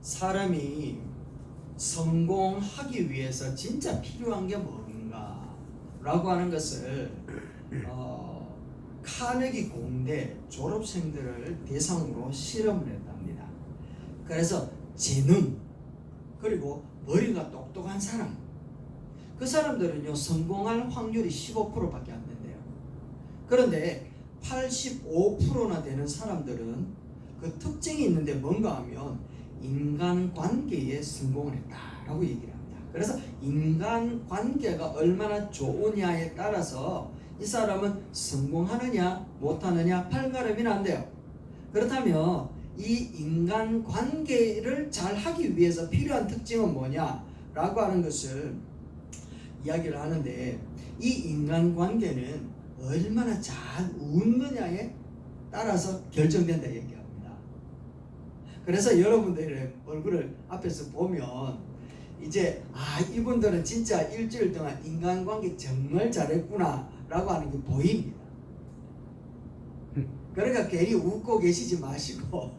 사람이 성공하기 위해서 진짜 필요한 게 뭔가 라고 하는 것을 카네기 공대 졸업생들을 대상으로 실험을 했답니다. 그래서 재능 그리고 머리가 똑똑한 사람, 그 사람들은요 성공할 확률이 15%밖에 안 된대요. 그런데 85%나 되는 사람들은 그 특징이 있는데 뭔가 하면 인간관계에 성공을 했다라고 얘기를 합니다. 그래서 인간관계가 얼마나 좋으냐에 따라서 이 사람은 성공하느냐 못하느냐 팔가름이 난대요. 그렇다면 이 인간관계를 잘 하기 위해서 필요한 특징은 뭐냐라고 하는 것을 이야기를 하는데, 이 인간관계는 얼마나 잘 웃느냐에 따라서 결정된다 얘기합니다. 그래서 여러분들의 얼굴을 앞에서 보면 이제 이분들은 진짜 일주일 동안 인간관계 정말 잘했구나 라고 하는 게 보입니다. 그러니까 괜히 웃고 계시지 마시고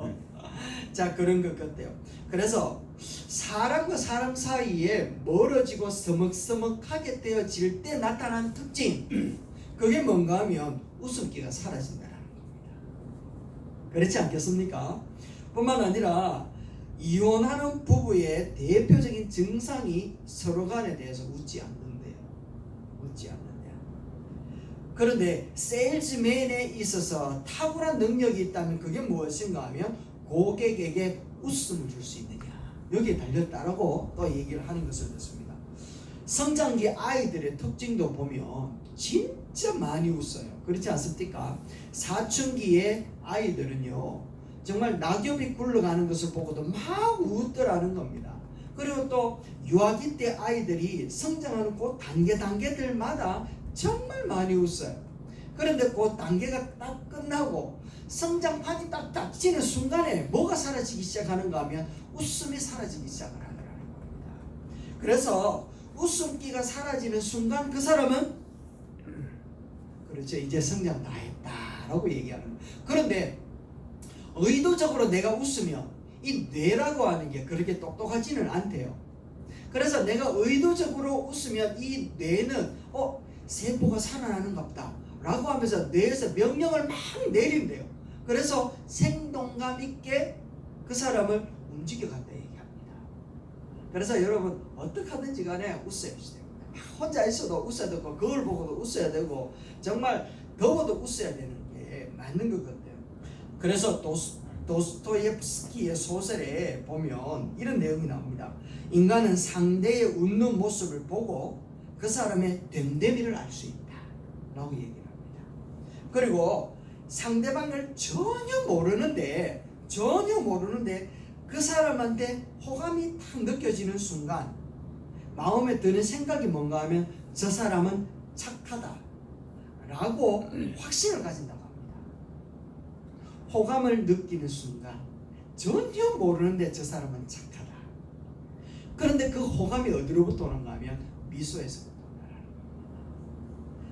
자, 그런 것 같아요. 그래서 사람과 사람 사이에 멀어지고 서먹서먹하게 되어질 때 나타나는 특징, 그게 뭔가 하면 웃음기가 사라진다는 겁니다. 그렇지 않겠습니까? 뿐만 아니라 이혼하는 부부의 대표적인 증상이 서로 간에 대해서 웃지 않는데요. 웃지 않는데요. 그런데 세일즈맨에 있어서 탁월한 능력이 있다면 그게 무엇인가 하면 고객에게 웃음을 줄 수 있느냐, 여기에 달렸다라고 또 얘기를 하는 것을 듣습니다. 성장기 아이들의 특징도 보면 진짜 많이 웃어요. 그렇지 않습니까? 사춘기의 아이들은요 정말 낙엽이 굴러가는 것을 보고도 막 웃더라는 겁니다. 그리고 또 유아기 때 아이들이 성장하는 그 단계들마다 정말 많이 웃어요. 그런데 그 단계가 딱 끝나고 성장판이 딱 닥치는 순간에 뭐가 사라지기 시작하는가 하면 웃음이 사라지기 시작을 하더라는 겁니다. 그래서 웃음기가 사라지는 순간 그 사람은 그렇죠, 이제 성장 다 했다라고 얘기하는 거예요. 그런데 의도적으로 내가 웃으면 이 뇌라고 하는 게 그렇게 똑똑하지는 않대요. 그래서 내가 의도적으로 웃으면 이 뇌는 세포가 살아나는갑다 라고 하면서 뇌에서 명령을 막 내린대요. 그래서 생동감 있게 그 사람을 움직여간다 얘기합니다. 그래서 여러분 어떻게 하든지 간에 웃어야 돼요. 혼자 있어도 웃어야 되고 거울 보고도 웃어야 되고 정말 더워도 웃어야 되는 게 맞는 것 같아요. 그래서 도스토옙스키의 소설에 보면 이런 내용이 나옵니다. 인간은 상대의 웃는 모습을 보고 그 사람의 됨됨이를 알 수 있다 라고 얘기를 합니다. 그리고 상대방을 전혀 모르는데 그 사람한테 호감이 탁 느껴지는 순간 마음에 드는 생각이 뭔가 하면 저 사람은 착하다 라고 확신을 가진다고 합니다. 호감을 느끼는 순간 전혀 모르는데 저 사람은 착하다. 그런데 그 호감이 어디로부터 오는가 하면 미소에서부터 온다는 겁니다.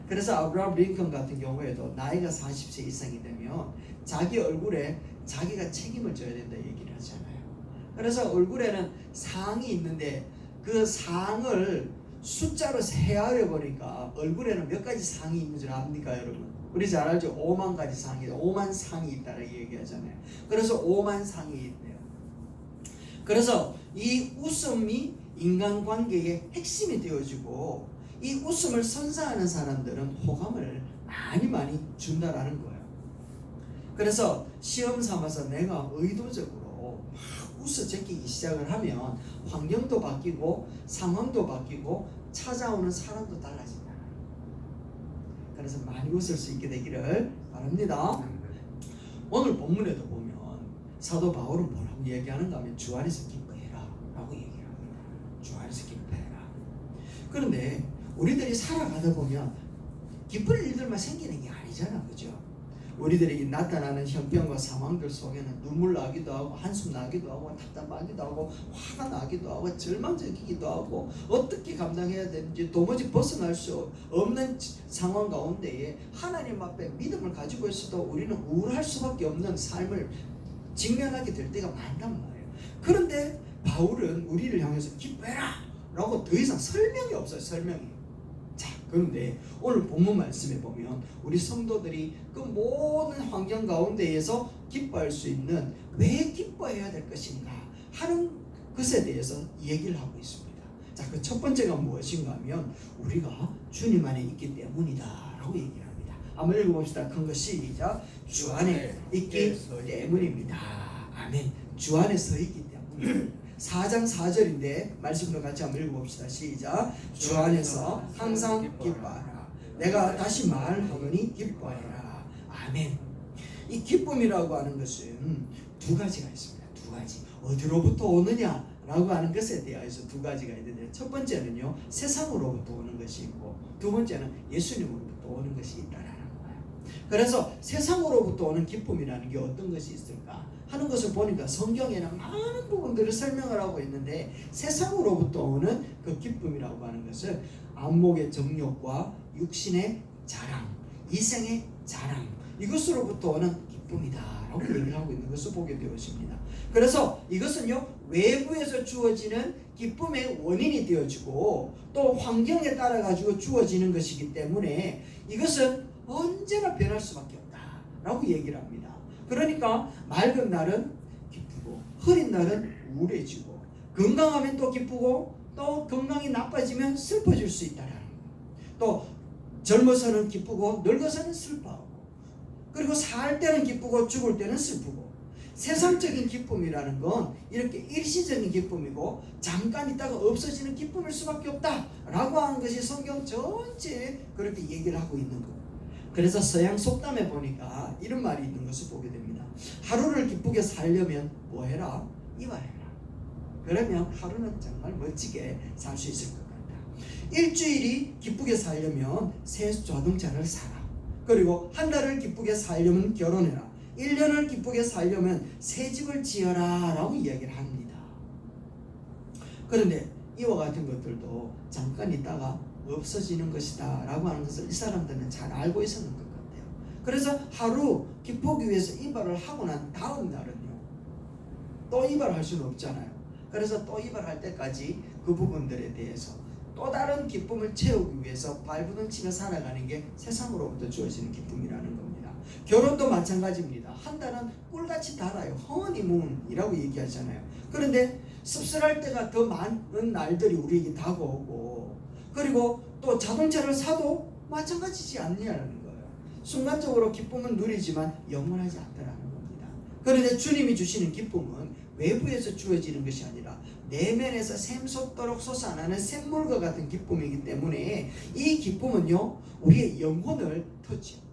그래서 아브라함 링컨 같은 경우에도 나이가 40세 이상이 되면 자기 얼굴에 자기가 책임을 져야 된다 얘기를 하잖아요. 그래서 얼굴에는 상이 있는데 그 상을 숫자로 헤아려 보니까 얼굴에는 몇 가지 상이 있는 줄 압니까 여러분? 우리 잘 알죠? 5만 가지 상이, 5만 상이 있다고 얘기하잖아요. 그래서 5만 상이 있대요. 그래서 이 웃음이 인간관계의 핵심이 되어지고 이 웃음을 선사하는 사람들은 호감을 많이 준다라는 거예요. 그래서 시험 삼아서 내가 의도적으로 막 웃어 제끼기 시작을 하면 환경도 바뀌고 상황도 바뀌고 찾아오는 사람도 달라진다. 그래서 많이 웃을 수 있게 되기를 바랍니다. 오늘 본문에도 보면 사도 바울은 뭐라고 얘기하는가 하면 주 안에서 기뻐해라 라고 얘기를 합니다. 주 안에서 기뻐해라. 그런데 우리들이 살아가다 보면 기쁠 일들만 생기는 게 아니잖아, 그죠? 우리들에게 나타나는 형편과 상황들 속에는 눈물 나기도 하고 한숨 나기도 하고 답답하기도 하고 화가 나기도 하고 절망적이기도 하고 어떻게 감당해야 되는지 도무지 벗어날 수 없는 상황 가운데에 하나님 앞에 믿음을 가지고 있어도 우리는 우울할 수밖에 없는 삶을 직면하게 될 때가 많단 말이에요. 그런데 바울은 우리를 향해서 기뻐해라 라고 더 이상 설명이 없어요. 설명이. 자, 그런데 오늘 본문 말씀에 보면 우리 성도들이 그 모든 환경 가운데에서 기뻐할 수 있는 왜 기뻐해야 될 것인가 하는 것에 대해서 얘기를 하고 있습니다. 자, 그 첫 번째가 무엇인가 하면 우리가 주님 안에 있기 때문이다 라고 얘기를 합니다. 한번 읽어봅시다. 큰 거 시작. 주 안에 있기 때문입니다. 아멘. 주 안에 서 있기 때문입니다. 4장 4절인데 말씀으로 같이 한번 읽어봅시다. 시작. 주 안에서 항상 기뻐하라. 내가 다시 말하노니 기뻐하라. 아멘. 이 기쁨이라고 하는 것은 두 가지가 있습니다. 두 가지. 어디로부터 오느냐라고 하는 것에 대해서 두 가지가 있는데, 첫 번째는요, 세상으로부터 오는 것이 있고, 두 번째는 예수님으로부터 오는 것이 있다라는 거예요. 그래서 세상으로부터 오는 기쁨이라는 게 어떤 것이 있을까 하는 것을 보니까 성경에는 많은 부분들을 설명을 하고 있는데, 세상으로부터 오는 그 기쁨이라고 하는 것은 안목의 정욕과 육신의 자랑, 이생의 자랑, 이것으로부터 오는 기쁨이다 라고 얘기를 하고 있는 것을 보게 되었습니다. 그래서 이것은요, 외부에서 주어지는 기쁨의 원인이 되어지고 또 환경에 따라 가지고 주어지는 것이기 때문에 이것은 언제나 변할 수밖에 없다 라고 얘기를 합니다. 그러니까 맑은 날은 기쁘고 흐린 날은 우울해지고, 건강하면 또 기쁘고 또 건강이 나빠지면 슬퍼질 수 있다라는 거예요. 또 젊어서는 기쁘고 늙어서는 슬퍼하고, 그리고 살 때는 기쁘고 죽을 때는 슬프고, 세상적인 기쁨이라는 건 이렇게 일시적인 기쁨이고 잠깐 있다가 없어지는 기쁨일 수밖에 없다라고 하는 것이 성경 전체에 그렇게 얘기를 하고 있는 거예요. 그래서 서양 속담에 보니까 이런 말이 있는 것을 보게 됩니다. 하루를 기쁘게 살려면 뭐 해라? 이발해라. 그러면 하루는 정말 멋지게 살 수 있을 것 같다. 일주일이 기쁘게 살려면 새 자동차를 사라. 그리고 한 달을 기쁘게 살려면 결혼해라. 1년을 기쁘게 살려면 새 집을 지어라 라고 이야기를 합니다. 그런데 이와 같은 것들도 잠깐 있다가 없어지는 것이다 라고 하는 것을 이 사람들은 잘 알고 있었는 것 같아요. 그래서 하루 기쁘기 위해서 이발을 하고 난 다음 날은요, 또 이발할 수는 없잖아요. 그래서 또 이발할 때까지 그 부분들에 대해서 또 다른 기쁨을 채우기 위해서 발부둥 치며 살아가는 게 세상으로부터 주어지는 기쁨이라는 겁니다. 결혼도 마찬가지입니다. 한 달은 꿀같이 달아요. 허니문이라고 얘기하잖아요. 그런데 씁쓸할 때가 더 많은 날들이 우리에게 다가오고, 그리고 또 자동차를 사도 마찬가지지 않냐는 거예요. 순간적으로 기쁨은 누리지만 영원하지 않다라는 겁니다. 그런데 주님이 주시는 기쁨은 외부에서 주어지는 것이 아니라 내면에서 샘솟도록 솟아나는 샘물과 같은 기쁨이기 때문에 이 기쁨은요, 우리의 영혼을 터치합니다.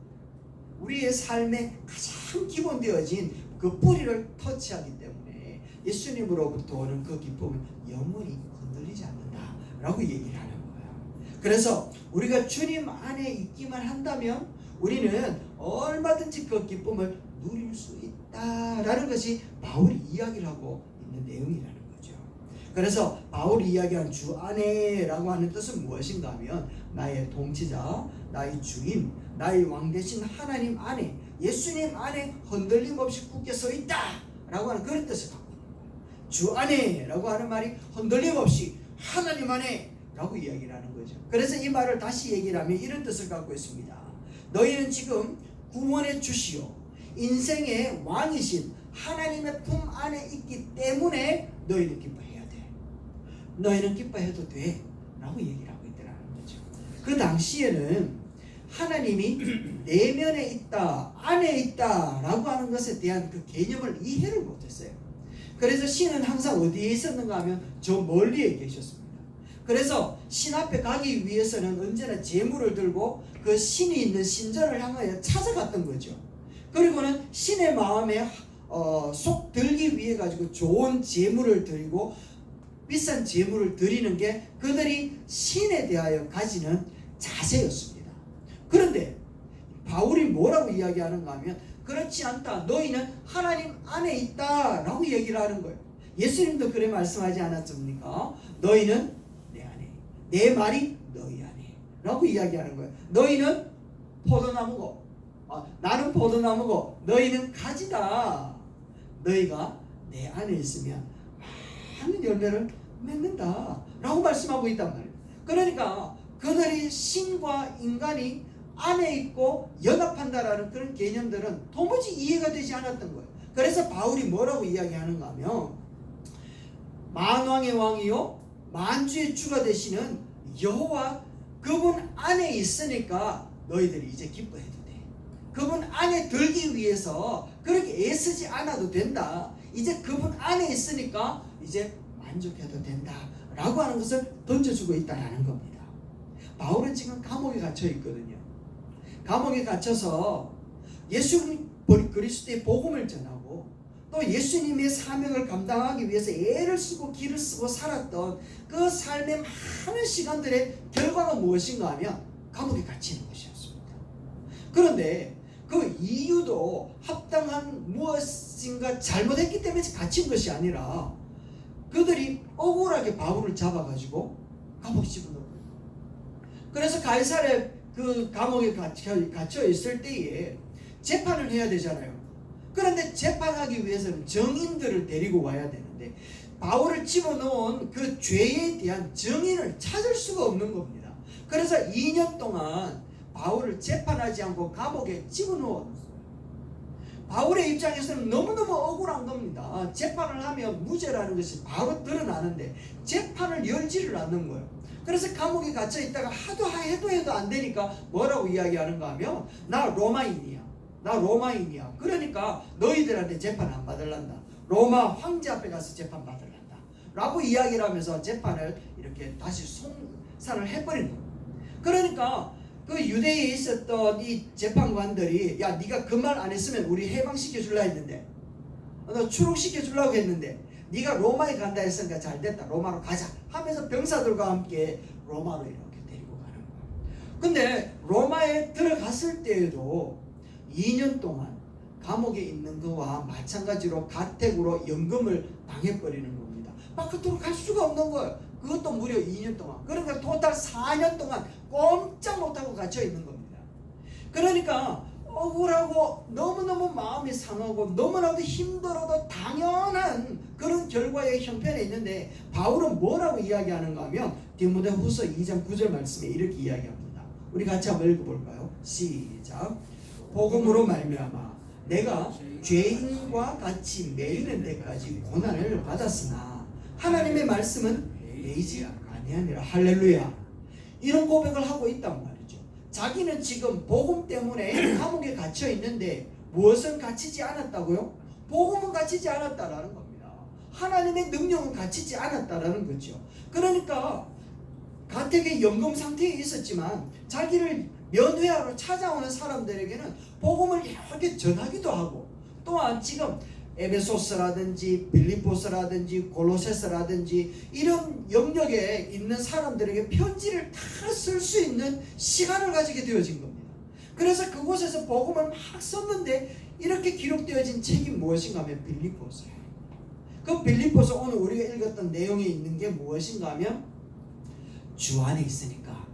우리의 삶의 가장 기본되어진 그 뿌리를 터치하기 때문에 예수님으로부터 오는 그 기쁨은 영원히 흔들리지 않는다라고 얘기를 하는 거예요. 그래서 우리가 주님 안에 있기만 한다면 우리는 얼마든지 그 기쁨을 누릴 수 있다라는 것이 바울이 이야기를 하고 있는 내용이라는 거죠. 그래서 바울이 이야기한 주 안에라고 하는 뜻은 무엇인가 하면 나의 통치자, 나의 주인, 나의 왕 대신 하나님 안에, 예수님 안에 흔들림 없이 굳게 서 있다 라고 하는 그런 뜻을 갖고 있는 거예요. 주 안에 라고 하는 말이 흔들림 없이 하나님 안에 라고 이야기를 하는 거죠. 그래서 이 말을 다시 얘기를 하면 이런 뜻을 갖고 있습니다. 너희는 지금 구원의 주시오 인생의 왕이신 하나님의 품 안에 있기 때문에 너희는 기뻐해야 돼. 너희는 기뻐해도 돼 라고 얘기를 하고 있더라는 거죠. 그 당시에는 하나님이 내면에 있다, 안에 있다 라고 하는 것에 대한 그 개념을 이해를 못했어요. 그래서 신은 항상 어디에 있었는가 하면 저 멀리에 계셨습니다. 그래서 신 앞에 가기 위해서는 언제나 제물을 들고 그 신이 있는 신전을 향하여 찾아갔던 거죠. 그리고는 신의 마음에 속 들기 위해 가지고 좋은 제물을 드리고 비싼 제물을 드리는 게 그들이 신에 대하여 가지는 자세였습니다. 그런데 바울이 뭐라고 이야기하는가 하면 그렇지 않다. 너희는 하나님 안에 있다 라고 얘기를 하는 거예요. 예수님도 그래 말씀하지 않았습니까? 너희는 내 안에, 내 말이 너희 안에 라고 이야기하는 거예요. 너희는 포도나무고 나는 포도나무고 너희는 가지다. 너희가 내 안에 있으면 하는 열매를 맺는다 라고 말씀하고 있단 말이에요. 그러니까 그들이 신과 인간이 안에 있고 연합한다라는 그런 개념들은 도무지 이해가 되지 않았던 거예요. 그래서 바울이 뭐라고 이야기하는가 하면 만왕의 왕이요 만주의 주가 되시는 여호와 그분 안에 있으니까 너희들이 이제 기뻐해도 돼. 그분 안에 들기 위해서 그렇게 애쓰지 않아도 된다. 이제 그분 안에 있으니까 이제 만족해도 된다 라고 하는 것을 던져주고 있다는 겁니다. 바울은 지금 감옥에 갇혀 있거든요. 감옥에 갇혀서 예수 그리스도의 복음을 전하고 또 예수님의 사명을 감당하기 위해서 애를 쓰고 기를 쓰고 살았던 그 삶의 많은 시간들의 결과가 무엇인가 하면 감옥에 갇히는 것이었습니다. 그런데 그 이유도 합당한 무엇인가 잘못했기 때문에 갇힌 것이 아니라 그들이 억울하게 바울을 잡아가지고 감옥에 집어넣어요. 그래서 가이사랴 그 감옥에 갇혀 있을 때에 재판을 해야 되잖아요. 그런데 재판하기 위해서는 정인들을 데리고 와야 되는데 바울을 집어넣은 그 죄에 대한 정인을 찾을 수가 없는 겁니다. 그래서 2년 동안 바울을 재판하지 않고 감옥에 집어넣었어요. 바울의 입장에서는 너무너무 억울한 겁니다. 재판을 하면 무죄라는 것이 바로 드러나는데 재판을 열지를 않는 거예요. 그래서 감옥에 갇혀 있다가 하도 해도 안 되니까 뭐라고 이야기하는가 하면 나 로마인이야. 그러니까 너희들한테 재판 안 받을란다. 로마 황제 앞에 가서 재판 받을란다 라고 이야기를 하면서 재판을 이렇게 다시 송사를 해버린 거예요. 그러니까 그 유대에 있었던 이 재판관들이 야 네가 그 말 안 했으면 우리 해방시켜 줄라 했는데 너 추록시켜 주려고 했는데 네가 로마에 간다 했으니까 잘 됐다. 로마로 가자 하면서 병사들과 함께 로마로 이렇게 데리고 가는 거예요. 근데 로마에 들어갔을 때에도 2년 동안 감옥에 있는 거와 마찬가지로 가택으로 연금을 당해버리는 겁니다. 바깥으로 갈 수가 없는 거예요. 그것도 무려 2년 동안. 그러니까 토탈 4년 동안 꼼짝 못하고 갇혀 있는 겁니다. 그러니까 억울하고 너무너무 마음이 상하고 너무나도 힘들어도 당연한 그런 결과의 형편에 있는데 바울은 뭐라고 이야기하는가 하면 디모데후서 2장 9절 말씀에 이렇게 이야기합니다. 우리 같이 한번 읽어볼까요? 시작. 복음으로 말미암아 내가 죄인과 같이 매이는 데까지 고난을 받았으나 하나님의 말씀은 매이지 아니하니라. 할렐루야. 이런 고백을 하고 있단 말이죠. 자기는 지금 복음 때문에 감옥에 갇혀 있는데 무엇은 갇히지 않았다고요? 복음은 갇히지 않았다라는 겁니다. 하나님의 능력은 갇히지 않았다라는 거죠. 그러니까 가택의 연금 상태에 있었지만 자기를 면회하러 찾아오는 사람들에게는 복음을 이렇게 전하기도 하고 또한 지금 에베소스라든지 빌립보스라든지 골로새서라든지 이런 영역에 있는 사람들에게 편지를 다 쓸 수 있는 시간을 가지게 되어진 겁니다. 그래서 그곳에서 복음을 막 썼는데 이렇게 기록되어진 책이 무엇인가 하면 빌립보서예요. 그 빌립보서 오늘 우리가 읽었던 내용에 있는 게 무엇인가 하면 주 안에 있으니까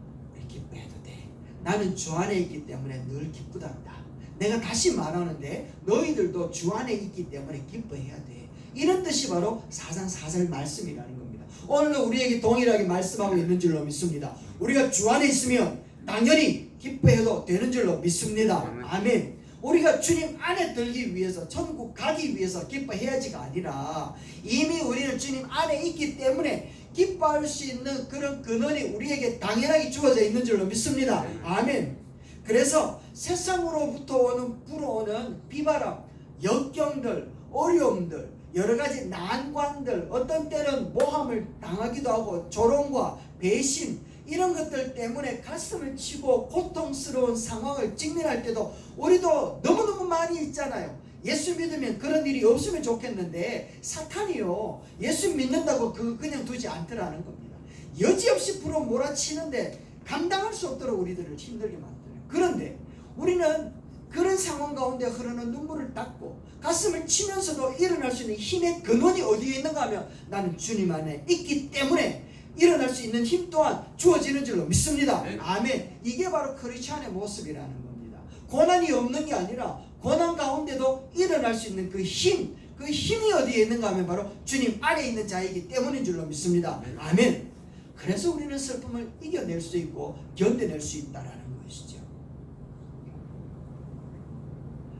기뻐해도 돼. 나는 주 안에 있기 때문에 늘 기쁘단다. 내가 다시 말하는데 너희들도 주 안에 있기 때문에 기뻐해야 돼. 이런 뜻이 바로 4장 4절 말씀이라는 겁니다. 오늘도 우리에게 동일하게 말씀하고 있는 줄로 믿습니다. 우리가 주 안에 있으면 당연히 기뻐해도 되는 줄로 믿습니다. 아멘. 우리가 주님 안에 들기 위해서 천국 가기 위해서 기뻐해야지가 아니라 이미 우리는 주님 안에 있기 때문에 기뻐할 수 있는 그런 근원이 우리에게 당연하게 주어져 있는 줄로 믿습니다. 아멘. 그래서 세상으로부터 불어오는 비바람, 역경들, 어려움들, 여러가지 난관들, 어떤 때는 모함을 당하기도 하고 조롱과 배신 이런 것들 때문에 가슴을 치고 고통스러운 상황을 직면할 때도 우리도 너무너무 많이 있잖아요. 예수 믿으면 그런 일이 없으면 좋겠는데 사탄이요 예수 믿는다고 그냥 두지 않더라는 겁니다. 여지없이 불어 몰아치는데 감당할 수 없도록 우리들을 힘들게 만들어요. 그런데 우리는 그런 상황 가운데 흐르는 눈물을 닦고 가슴을 치면서도 일어날 수 있는 힘의 근원이 어디에 있는가 하면 나는 주님 안에 있기 때문에 일어날 수 있는 힘 또한 주어지는 줄로 믿습니다. 아멘. 이게 바로 크리스찬의 모습이라는 겁니다. 고난이 없는 게 아니라 고난 가운데도 일어날 수 있는 그 힘, 그 힘이 어디에 있는가 하면 바로 주님 안에 있는 자이기 때문인 줄로 믿습니다. 아멘. 그래서 우리는 슬픔을 이겨낼 수 있고 견뎌낼 수 있다라는 것이죠.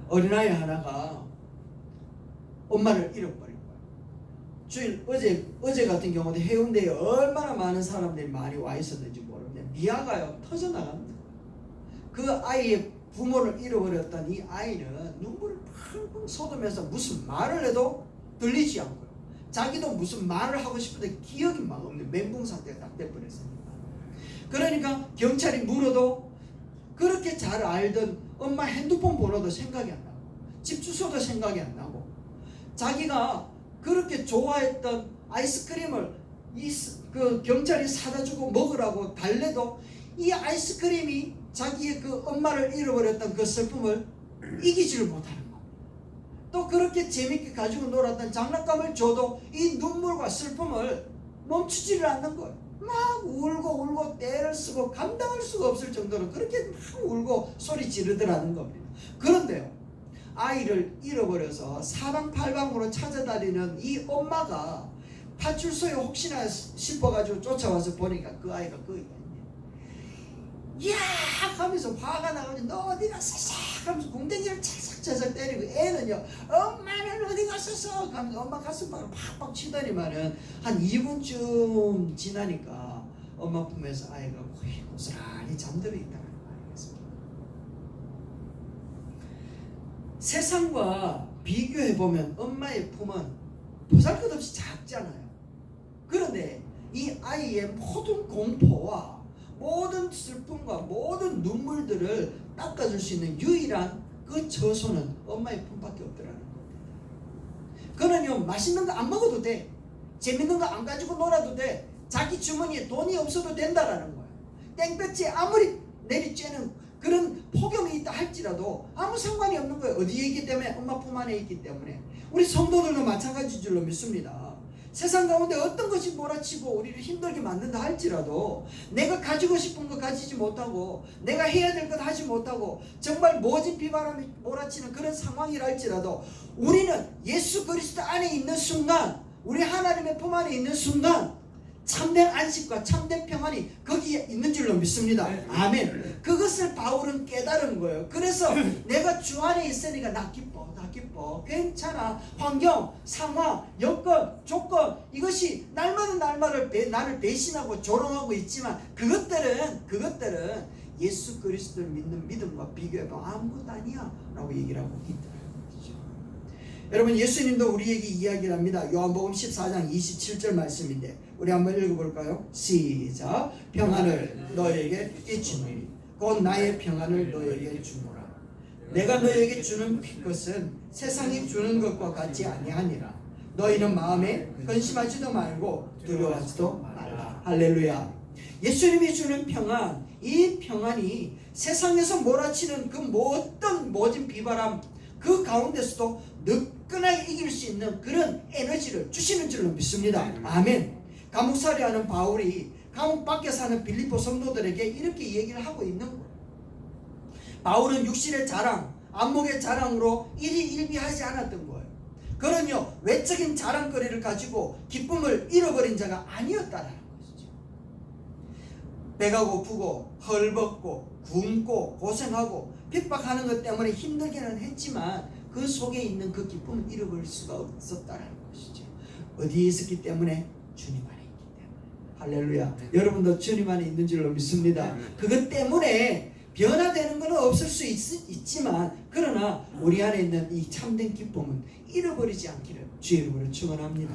어린아이 하나가 엄마를 잃어버린 거예요. 주일 어제 같은 경우도 해운대에 얼마나 많은 사람들이 많이 와 있었는지 모르는데 미아가요 터져나갑니다. 그 아이의 부모를 잃어버렸던 이 아이는 눈물을 펑펑 쏟으면서 무슨 말을 해도 들리지 않고요. 자기도 무슨 말을 하고 싶은데 기억이 막 없는 멘붕 상태가 딱 돼버렸습니다. 그러니까 경찰이 물어도 그렇게 잘 알던 엄마 핸드폰 번호도 생각이 안 나고 집 주소도 생각이 안 나고 자기가 그렇게 좋아했던 아이스크림을 그 경찰이 사다 주고 먹으라고 달래도 이 아이스크림이 자기의 그 엄마를 잃어버렸던 그 슬픔을 이기지를 못하는 겁니다. 또 그렇게 재밌게 가지고 놀았던 장난감을 줘도 이 눈물과 슬픔을 멈추지를 않는 거예요. 막 울고 떼를 쓰고 감당할 수가 없을 정도로 그렇게 막 울고 소리 지르더라는 겁니다. 그런데요, 아이를 잃어버려서 사방팔방으로 찾아다니는 이 엄마가 파출소에 혹시나 싶어가지고 쫓아와서 보니까 그 아이가 거기가 있네. 야 하면서 화가 나가지고 너 어디 갔었어? 하면서 궁뎅이를 차삭차삭 때리고 애는요 엄마는 어디 갔었어? 하면서 엄마 가슴팍을 팍팍 치더니만은 한 2분쯤 지나니까 엄마 품에서 아이가 고스란히 잠들어 있다는 걸 알겠습니다. 세상과 비교해보면 엄마의 품은 보잘것없이 작잖아요. 그런데 이 아이의 모든 공포와 모든 슬픔과 모든 눈물들을 닦아줄 수 있는 유일한 그 처소는 엄마의 품밖에 없더라는 겁니다. 그는요 맛있는 거 안 먹어도 돼, 재밌는 거 안 가지고 놀아도 돼, 자기 주머니에 돈이 없어도 된다라는 거예요. 땡볕에 아무리 내리쬐는 그런 폭염이 있다 할지라도 아무 상관이 없는 거예요. 어디에 있기 때문에? 엄마 품 안에 있기 때문에. 우리 성도들도 마찬가지인 줄로 믿습니다. 세상 가운데 어떤 것이 몰아치고 우리를 힘들게 만든다 할지라도 내가 가지고 싶은 거 가지지 못하고 내가 해야 될 것 하지 못하고 정말 모진 비바람이 몰아치는 그런 상황이라 할지라도 우리는 예수 그리스도 안에 있는 순간, 우리 하나님의 품 안에 있는 순간 참된 안식과 참된 평안이 거기에 있는 줄로 믿습니다. 아멘. 그것을 바울은 깨달은 거예요. 그래서 내가 주 안에 있으니까 나 기뻐. 괜찮아. 환경, 상황, 여건, 조건 이것이 날마다 나를 배신하고 조롱하고 있지만 그것들은 예수 그리스도를 믿는 믿음과 비교해보면 아무것도 아니야 라고 얘기를 하고 있더라고요. 여러분, 예수님도 우리에게 이야기를 합니다. 요한복음 14장 27절 말씀인데 우리 한번 읽어볼까요? 시작. 평안을 너에게 끼치노니 곧 나의 평안을 너에게 주노라. 내가 너에게 주는 것은 세상이 주는 것과 같지 아니하니라. 너희는 마음에 근심하지도 말고 두려워하지도 말라. 할렐루야. 예수님이 주는 평안, 이 평안이 세상에서 몰아치는 그 어떤 모진 비바람 그 가운데서도 느끈하게 이길 수 있는 그런 에너지를 주시는 줄로 믿습니다. 아멘. 감옥살이하는 바울이 감옥 밖에 사는 빌립보 성도들에게 이렇게 얘기를 하고 있는 거예요. 바울은 육신의 자랑, 안목의 자랑으로 일희일비하지 않았던 거예요. 그는요 외적인 자랑거리를 가지고 기쁨을 잃어버린 자가 아니었다라는 것이죠. 배가 고프고 헐벗고 굶고 고생하고 핍박하는 것 때문에 힘들기는 했지만 그 속에 있는 그 기쁨을 잃어버릴 수가 없었다라는 것이죠. 어디에 있었기 때문에? 주님 안에 있기 때문에. 할렐루야. 여러분도 주님 안에 있는 줄로 믿습니다. 그것 때문에 변화되는 것은 없을 수 있지만 그러나 우리 안에 있는 이 참된 기쁨은 잃어버리지 않기를 주의 이름으로 축원합니다.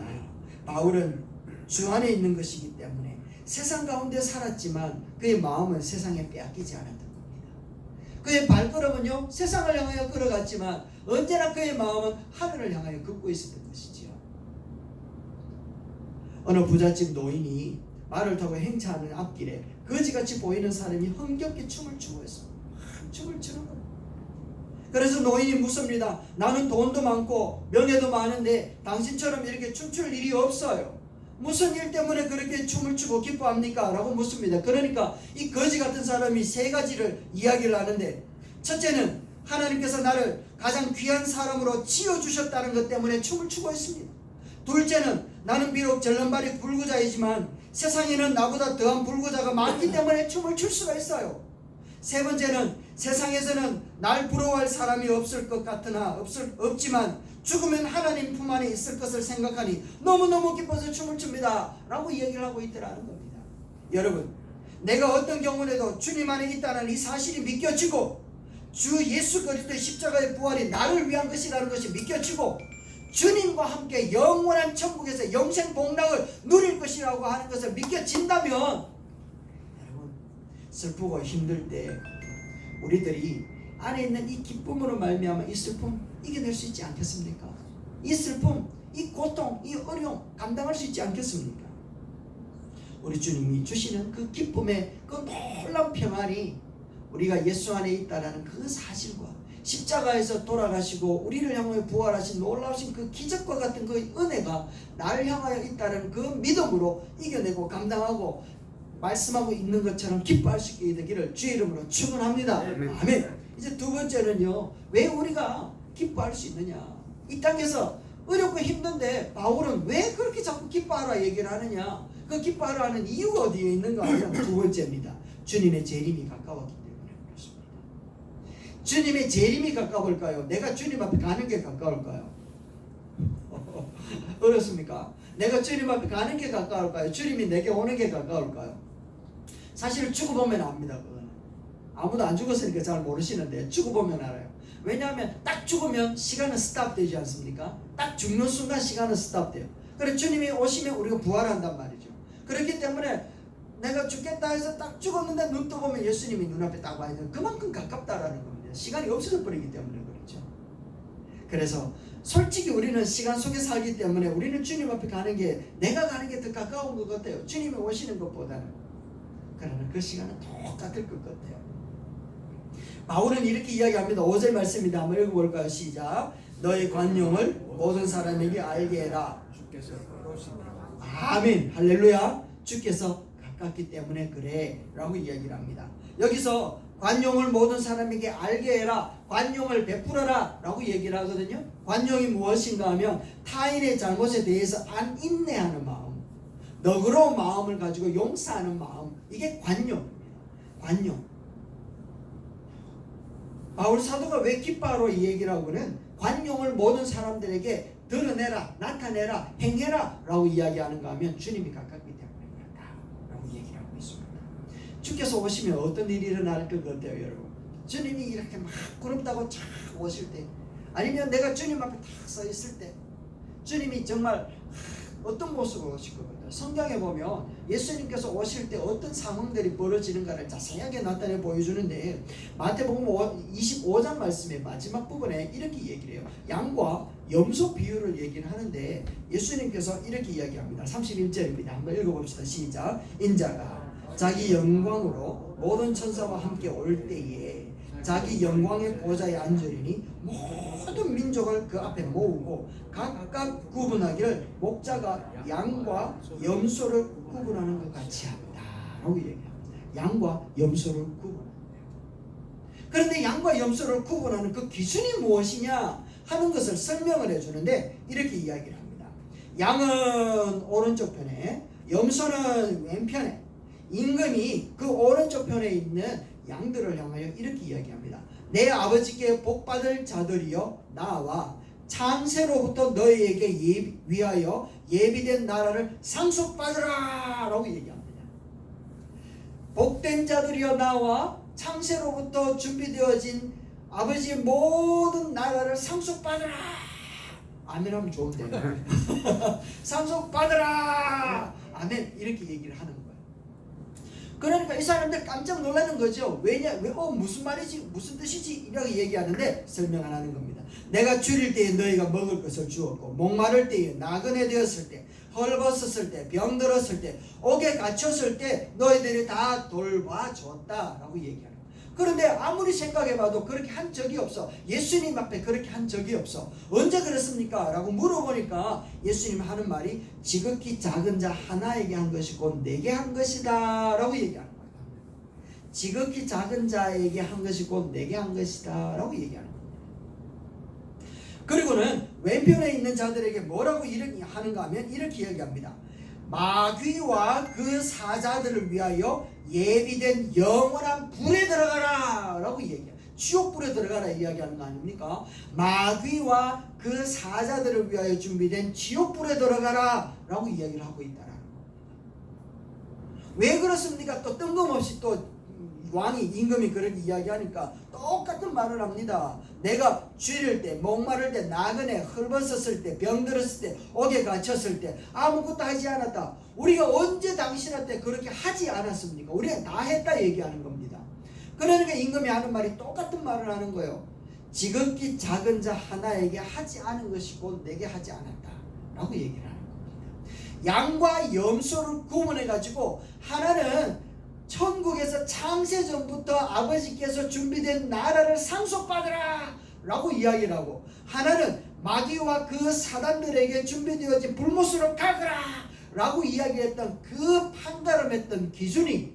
바울은 주 안에 있는 것이기 때문에 세상 가운데 살았지만 그의 마음은 세상에 빼앗기지 않았던 겁니다. 그의 발걸음은요 세상을 향하여 걸어갔지만 언제나 그의 마음은 하늘을 향하여 걷고 있었던 것이지요. 어느 부잣집 노인이 말을 타고 행차하는 앞길에 거지같이 보이는 사람이 흥겹게 춤을 추고 있습니다. 춤을 추는 겁니다. 그래서 노인이 묻습니다. 나는 돈도 많고 명예도 많은데 당신처럼 이렇게 춤출 일이 없어요. 무슨 일 때문에 그렇게 춤을 추고 기뻐합니까? 라고 묻습니다. 그러니까 이 거지 같은 사람이 세 가지를 이야기를 하는데 첫째는 하나님께서 나를 가장 귀한 사람으로 지어주셨다는 것 때문에 춤을 추고 있습니다. 둘째는 나는 비록 절름발이 불구자이지만 세상에는 나보다 더한 불구자가 많기 때문에 춤을 출 수가 있어요. 세 번째는 세상에서는 날 부러워할 사람이 없을 것 같으나 없지만 죽으면 하나님 품 안에 있을 것을 생각하니 너무너무 기뻐서 춤을 춥니다 라고 얘기를 하고 있더라는 겁니다. 여러분, 내가 어떤 경우에도 주님 안에 있다는 이 사실이 믿겨지고 주 예수 그리스도의 십자가의 부활이 나를 위한 것이라는 것이 믿겨지고 주님과 함께 영원한 천국에서 영생 복락을 누릴 것이라고 하는 것을 믿겨진다면, 여러분, 슬프고 힘들 때 우리들이 안에 있는 이 기쁨으로 말미암아 이 슬픔 이겨낼 수 있지 않겠습니까? 이 슬픔, 이 고통, 이 어려움 감당할 수 있지 않겠습니까? 우리 주님이 주시는 그 기쁨의 그 놀라운 평안이 우리가 예수 안에 있다라는 그 사실과 십자가에서 돌아가시고 우리를 향하여 부활하신 놀라우신 그 기적과 같은 그 은혜가 나를 향하여 있다는 그 믿음으로 이겨내고 감당하고 말씀하고 있는 것처럼 기뻐할 수 있게 되기를 주의 이름으로 축원합니다. 아멘. 이제 두 번째는요, 왜 우리가 기뻐할 수 있느냐? 이 땅에서 어렵고 힘든데 바울은 왜 그렇게 자꾸 기뻐하라 얘기를 하느냐? 그 기뻐하라 하는 이유가 어디에 있는가 하면 두 번째입니다. 주님의 재림이 가까웠기 때문에 그렇습니다. 주님의 재림이 가까울까요? 내가 주님 앞에 가는 게 가까울까요? 어렵습니까? 내가 주님 앞에 가는 게 가까울까요? 주님이 내게 오는 게 가까울까요? 사실 죽어보면 압니다. 그거는 아무도 안 죽었으니까 잘 모르시는데 죽어보면 알아요. 왜냐하면 딱 죽으면 시간은 스탑되지 않습니까? 딱 죽는 순간 시간은 스탑돼요. 그래서 주님이 오시면 우리가 부활한단 말이죠. 그렇기 때문에 내가 죽겠다 해서 딱 죽었는데 눈 떠보면 예수님이 눈앞에 딱 와 있는, 그만큼 가깝다라는 겁니다. 시간이 없어져 버리기 때문에 그렇죠. 그래서 솔직히 우리는 시간 속에 살기 때문에 우리는 주님 앞에 가는 게, 내가 가는 게 더 가까운 것 같아요. 주님이 오시는 것보다는. 그러나 그 시간은 똑같을 것 같아요. 바울은 이렇게 이야기합니다. 5절 말씀입니다. 한번 읽어볼까요? 시작. 너의 관용을 모든 사람에게 알게 해라. 주께서 그러시니라. 아멘. 할렐루야. 주께서 가깝기 때문에 그래 라고 이야기를 합니다. 여기서 관용을 모든 사람에게 알게 해라, 관용을 베풀어라 라고 얘기를 하거든요. 관용이 무엇인가 하면 타인의 잘못에 대해서 안 인내하는 마음, 너그러운 마음을 가지고 용서하는 마음, 이게 관용입니다. 관용. 바울 사도가 왜 기뻐하러 이 얘기를 하고는 관용을 모든 사람들에게 드러내라, 나타내라, 행해라 라고 이야기하는가 하면 주님이 가깝기 때문에 그렇다 라고 얘기를 하고 있습니다. 주께서 오시면 어떤 일이 일어날 것 같아요, 여러분? 주님이 이렇게 막 구름다고 쫙 오실 때, 아니면 내가 주님 앞에 탁 서 있을 때 주님이 정말 어떤 모습으로 오실 것 같아요? 성경에 보면 예수님께서 오실 때 어떤 상황들이 벌어지는가를 자세하게 나타내 보여주는데, 마태복음 25장 말씀의 마지막 부분에 이렇게 얘기를 해요. 양과 염소 비유를 얘기를 하는데 예수님께서 이렇게 이야기합니다. 31절입니다. 한번 읽어봅시다. 시작. 인자가 자기 영광으로 모든 천사와 함께 올 때에 자기 영광의 보좌에 앉으리니 모든 민족을 그 앞에 모으고 각각 구분하기를 목자가 양과 염소를 구분하는 것 같이 합니다 라고 얘기합니다. 양과 염소를 구분합니다. 그런데 양과 염소를 구분하는 그 기준이 무엇이냐 하는 것을 설명을 해주는데 이렇게 이야기를 합니다. 양은 오른쪽 편에, 염소는 왼편에, 임금이 그 오른쪽 편에 있는 양들을 향하여 이렇게 이야기합니다. 내 아버지께 복받을 자들이여 나와 창세로부터 너희에게 위하여 예비된 나라를 상속받으라 라고 얘기합니다. 복된 자들이여 나와 창세로부터 준비되어진 아버지의 모든 나라를 상속받으라. 아멘 하면 좋은데 상속받으라. 아멘. 이렇게 얘기를 하는 거예요. 그러니까 이 사람들 깜짝 놀라는 거죠. 왜냐? 무슨 말이지? 무슨 뜻이지? 이렇게 얘기하는데 설명 안 하는 겁니다. 내가 줄일 때에 너희가 먹을 것을 주었고, 목마를 때에, 나그네 되었을 때, 헐벗었을 때, 병들었을 때, 옥에 갇혔을 때 너희들이 다 돌봐줬다 라고 얘기하는. 그런데 아무리 생각해봐도 그렇게 한 적이 없어. 예수님 앞에 그렇게 한 적이 없어. 언제 그랬습니까? 라고 물어보니까 예수님 하는 말이 지극히 작은 자 하나에게 한 것이 곧 내게 한 것이다 라고 얘기하는 거예요. 지극히 작은 자에게 한 것이 곧 내게 한 것이다 라고 얘기하는 겁니다. 그리고는 왼편에 있는 자들에게 뭐라고 하는가 하면 이렇게 이야기합니다. 마귀와 그 사자들을 위하여 예비된 영원한 불에 들어가라 라고 얘기해요. 지옥불에 들어가라 이야기하는 거 아닙니까? 마귀와 그 사자들을 위하여 준비된 지옥불에 들어가라 라고 이야기를 하고 있다라는 겁니다. 왜 그렇습니까? 또 뜬금없이 또 왕이 임금이 그렇게 이야기하니까 똑같은 말을 합니다. 내가 쥐를 때, 목마를 때, 나그네, 헐벗었을 때, 병들었을 때, 옥에 갇혔을 때 아무것도 하지 않았다. 우리가 언제 당신한테 그렇게 하지 않았습니까? 우리가 다 했다 얘기하는 겁니다. 그러니까 임금이 하는 말이 똑같은 말을 하는 거예요. 지극히 작은 자 하나에게 하지 않은 것이고 내게 하지 않았다 라고 얘기를 하는 겁니다. 양과 염소를 구분해 가지고 하나는 천국에서 창세전부터 아버지께서 준비된 나라를 상속받으라 라고 이야기를 하고, 하나는 마귀와 그 사단들에게 준비되어진 불못으로 가거라 라고 이야기했던 그 판가름했던 기준이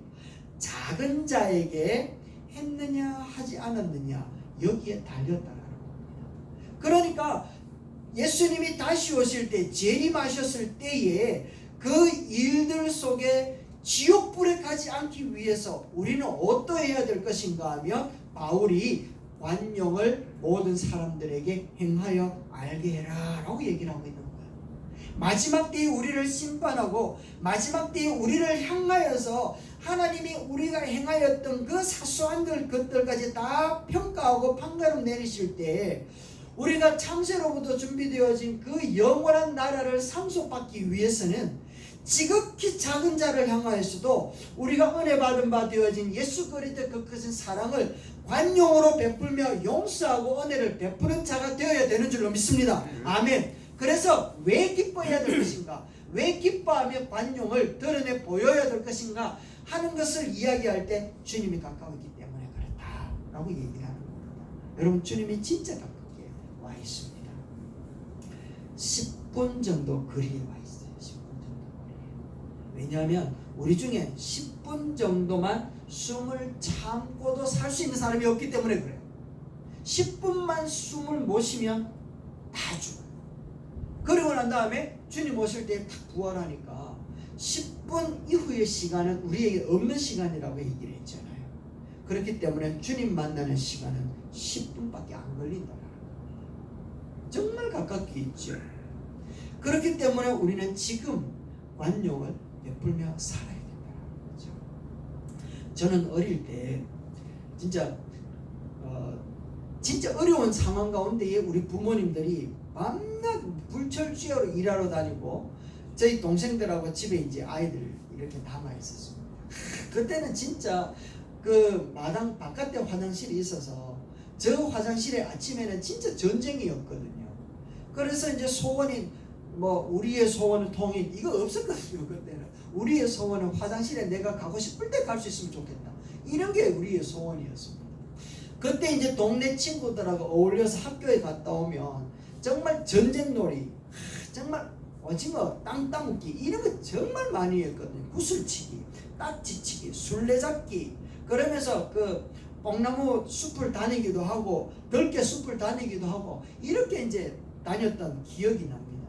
작은 자에게 했느냐 하지 않았느냐 여기에 달렸다라는 겁니다. 그러니까 예수님이 다시 오실 때, 재림하셨을 때에 그 일들 속에 지옥불에 가지 않기 위해서 우리는 어떠해야 될 것인가 하면 바울이 관용을 모든 사람들에게 행하여 알게 해라 라고 얘기를 하고 있는 거예요. 마지막 때에 우리를 심판하고 마지막 때에 우리를 향하여서 하나님이 우리가 행하였던 그 사소한 것들까지 다 평가하고 판가름 내리실 때 우리가 창세로부터 준비되어진 그 영원한 나라를 상속받기 위해서는 지극히 작은 자를 향하여서도 우리가 은혜 받은 바 되어진 예수 그리스도의 그 크신 사랑을 관용으로 베풀며 용서하고 은혜를 베푸는 자가 되어야 되는 줄로 믿습니다. 아멘. 그래서 왜 기뻐해야 될 것인가, 왜 기뻐하며 관용을 드러내 보여야 될 것인가 하는 것을 이야기할 때 주님이 가까웠기 때문에 그렇다 라고 얘기를 하는 겁니다. 여러분, 주님이 진짜 가깝게 와 있습니다. 10분 정도 거리에 와 있어요. 왜냐하면 우리 중에 10분 정도만 숨을 참고도 살 수 있는 사람이 없기 때문에 그래요. 10분만 숨을 못 쉬면 다 죽어요. 그러고 난 다음에 주님 오실 때 딱 부활하니까 10분 이후의 시간은 우리에게 없는 시간이라고 얘기를 했잖아요. 그렇기 때문에 주님 만나는 시간은 10분밖에 안 걸린다는 거예요. 정말 가깝게 있죠. 그렇기 때문에 우리는 지금 관용을 베풀며 살아야 된다는 거죠. 저는 어릴 때 진짜 어려운 상황 가운데에 우리 부모님들이 밤낮 불철주야로 일하러 다니고 저희 동생들하고 집에 이제 아이들 이렇게 남아 있었습니다. 그때는 진짜 그 마당 바깥에 화장실이 있어서 저 화장실에 아침에는 진짜 전쟁이었거든요. 그래서 이제 소원이 우리의 소원은 통일 이거 없었거든요. 그때는 우리의 소원은 화장실에 내가 가고 싶을 때 갈 수 있으면 좋겠다, 이런 게 우리의 소원이었습니다. 그때 이제 동네 친구들하고 어울려서 학교에 갔다 오면 정말 전쟁놀이, 정말 오징어 땅 따먹기 이런 거 정말 많이 했거든요. 구슬치기, 딱지치기, 술래잡기, 그러면서 그 뽕나무 숲을 다니기도 하고 들깨 숲을 다니기도 하고 이렇게 이제 다녔던 기억이 납니다.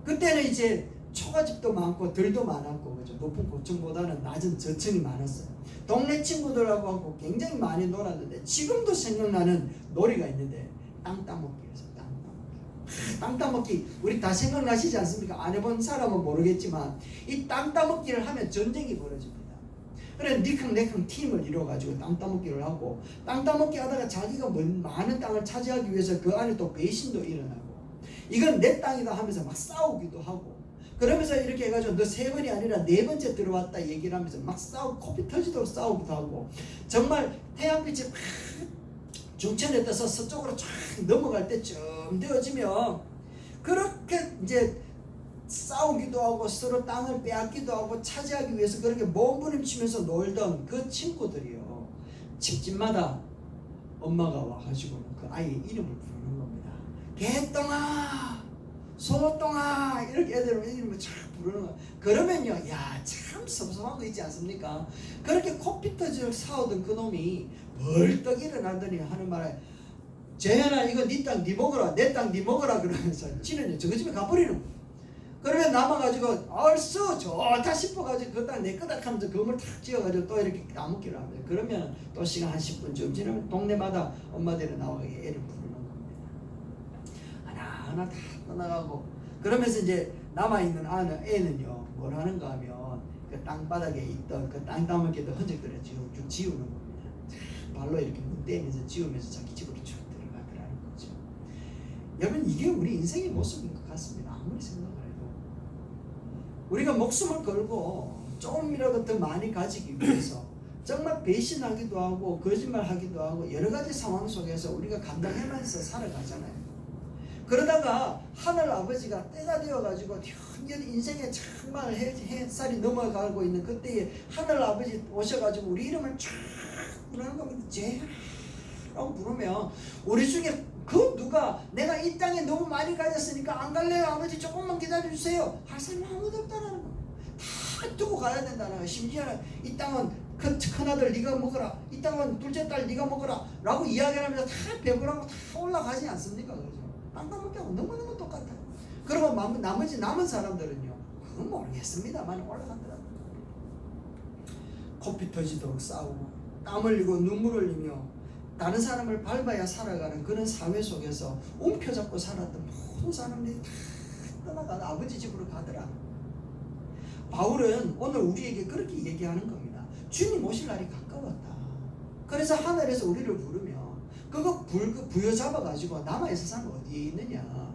그때는 이제 초가집도 많고 들도 많았고, 그죠? 높은 고층보다는 낮은 저층이 많았어요. 동네 친구들하고 하고 굉장히 많이 놀았는데 지금도 생각나는 놀이가 있는데 땅 따먹기에서 땅 따먹기 우리 다 생각나시지 않습니까? 안 해본 사람은 모르겠지만 이 땅 따먹기를 하면 전쟁이 벌어집니다. 그래 니캉내캉 팀을 이뤄가지고 땅 따먹기를 하고, 땅 따먹기 하다가 자기가 많은 땅을 차지하기 위해서 그 안에 또 배신도 일어나고, 이건 내 땅이다 하면서 막 싸우기도 하고, 그러면서 이렇게 해가지고 너 3번이 아니라 4번째 들어왔다 얘기를 하면서 막 싸우고 코피 터지도록 싸우기도 하고, 정말 태양빛이 막 중천에 떠서 서쪽으로 쫙 넘어갈 때쯤 되어지면 그렇게 이제 싸우기도 하고 서로 땅을 빼앗기도 하고 차지하기 위해서 그렇게 몸부림치면서 놀던 그 친구들이요, 집집마다 엄마가 와가지고 그 아이의 이름을 부르는 겁니다. 개똥아, 소똥아, 이렇게 애들 이름을 쫙 부르는 거야. 그러면요, 야, 참 섭섭한 거 있지 않습니까? 그렇게 코피 터지도록 싸우던 그 놈이 벌떡 일어나더니 하는 말에 재현아 이거 네 땅 네 먹어라, 내 땅 네 먹어라 그러면서 지는 저거 집에 가버리는 거야. 그러면 남아가지고 얼쑤 좋다 싶어가지고 그 땅 내 거다 하면서 건물 탁 지어가지고 또 이렇게 나무기를 합니다. 그러면 또 시간 한 10분쯤 지나면 동네마다 엄마들이 나와서 애를 부르는 겁니다. 하나하나 다 떠나가고, 그러면서 이제 남아있는 애는요 뭘 하는가 하면 그 땅바닥에 있던 그 땅 따먹기도 흔적들을 쭉 지우는 겁니다. 발로 이렇게 떼면서 지우면서 자기 집으로 쭉 들어가더라는 거죠. 여러분, 이게 우리 인생의 모습인 것 같습니다. 아무리 생각을 해도 우리가 목숨을 걸고 조금이라도 더 많이 가지기 위해서 정말 배신하기도 하고 거짓말하기도 하고 여러 가지 상황 속에서 우리가 감당하면서 살아가잖아요. 그러다가 하늘 아버지가 때가 되어가지고 인생에 정말 햇살이 넘어가고 있는 그때에 하늘 아버지 오셔가지고 우리 이름을 쫙 부르는 겁니다. 제라고 부르면 우리 중에 그 누가 내가 이 땅에 너무 많이 가졌으니까 안 갈래요 아버지 조금만 기다려주세요 할 사람이 아무도 없다는 거예요. 다 두고 가야 된다는 거예요. 심지어는 이 땅은 큰아들 네가 먹어라, 이 땅은 둘째 딸 네가 먹어라 라고 이야기하면서 다 배부르고 다 올라가지 않습니까? 그죠? 땅 따먹기 하고 너무너무 똑같아요. 그리고 나머지 남은 사람들은요 그건 모르겠습니다만 올라간다고요. 코피 터지도록 싸우고 땀 흘리고 눈물 흘리며 다른 사람을 밟아야 살아가는 그런 사회 속에서 움켜잡고 살았던 모든 사람들이 다 떠나가 아버지 집으로 가더라. 바울은 오늘 우리에게 그렇게 얘기하는 겁니다. 주님 오실 날이 가까웠다. 그래서 하늘에서 우리를 부르며 그거 부여잡아가지고 남아있을 사람은 어디에 있느냐.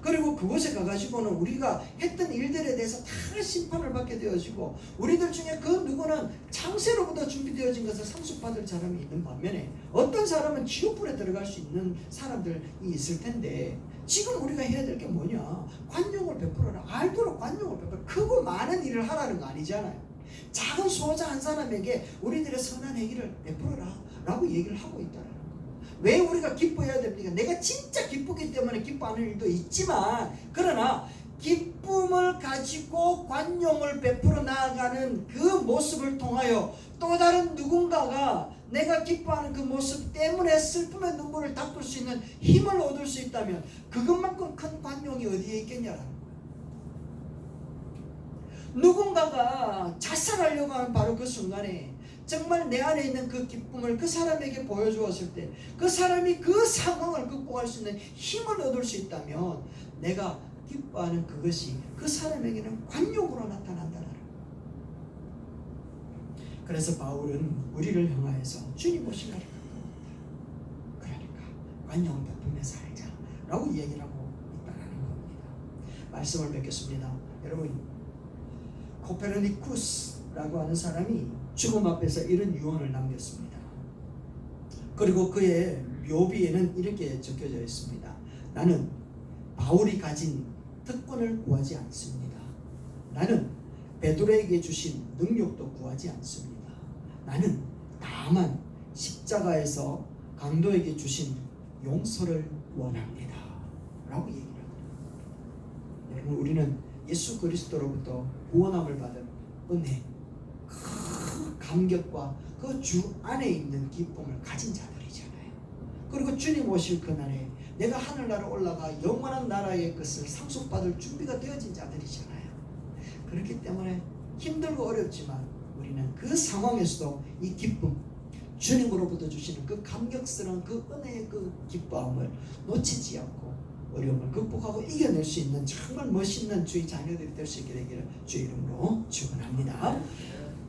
그리고 그곳에 가가지고는 우리가 했던 일들에 대해서 다 심판을 받게 되어지고 우리들 중에 그 누구는 창세로부터 준비되어진 것을 상속받을 사람이 있는 반면에 어떤 사람은 지옥불에 들어갈 수 있는 사람들이 있을 텐데 지금 우리가 해야 될 게 뭐냐. 관용을 베풀어라. 알도록 관용을 베풀어라. 크고 많은 일을 하라는 거 아니잖아요. 작은 소자 한 사람에게 우리들의 선한 행위를 베풀어라 라고 얘기를 하고 있다는 거예요. 왜 우리가 기뻐해야 됩니까? 내가 진짜 기쁘기 때문에 기뻐하는 일도 있지만 그러나 기쁨을 가지고 관용을 베풀어 나아가는 그 모습을 통하여 또 다른 누군가가 내가 기뻐하는 그 모습 때문에 슬픔의 눈물을 닦을 수 있는 힘을 얻을 수 있다면 그것만큼 큰 관용이 어디에 있겠냐라는 거예요. 누군가가 자살하려고 하는 바로 그 순간에 정말 내 안에 있는 그 기쁨을 그 사람에게 보여주었을 때 그 사람이 그 상황을 극복할 수 있는 힘을 얻을 수 있다면 내가 기뻐하는 그것이 그 사람에게는 관용으로 나타난다는 거예요. 그래서 바울은 우리를 향하여서 주님 오실 날이 가까웠다. 그러니까 관용을 베풀며 살자 라고 얘기를 하고 있다는 겁니다. 말씀을 뵙겠습니다. 여러분, 코페르니쿠스라고 하는 사람이 죽음 앞에서 이런 유언을 남겼습니다. 그리고 그의 묘비에는 이렇게 적혀져 있습니다. 나는 바울이 가진 특권을 구하지 않습니다. 나는 베드로에게 주신 능력도 구하지 않습니다. 나는 다만 십자가에서 강도에게 주신 용서를 원합니다 라고 얘기를 합니다. 여러분, 우리는 예수 그리스도로부터 구원함을 받은 은혜, 그 감격과 그 주 안에 있는 기쁨을 가진 자들이잖아요. 그리고 주님 오실 그날에 내가 하늘나라 올라가 영원한 나라의 것을 상속받을 준비가 되어진 자들이잖아요. 그렇기 때문에 힘들고 어렵지만 우리는 그 상황에서도 이 기쁨, 주님으로부터 주시는 그 감격스러운 그 은혜의 그 기뻐함을 놓치지 않고 어려움을 극복하고 이겨낼 수 있는 정말 멋있는 주의 자녀들이 될 수 있게 되기를 주의 이름으로 축원합니다.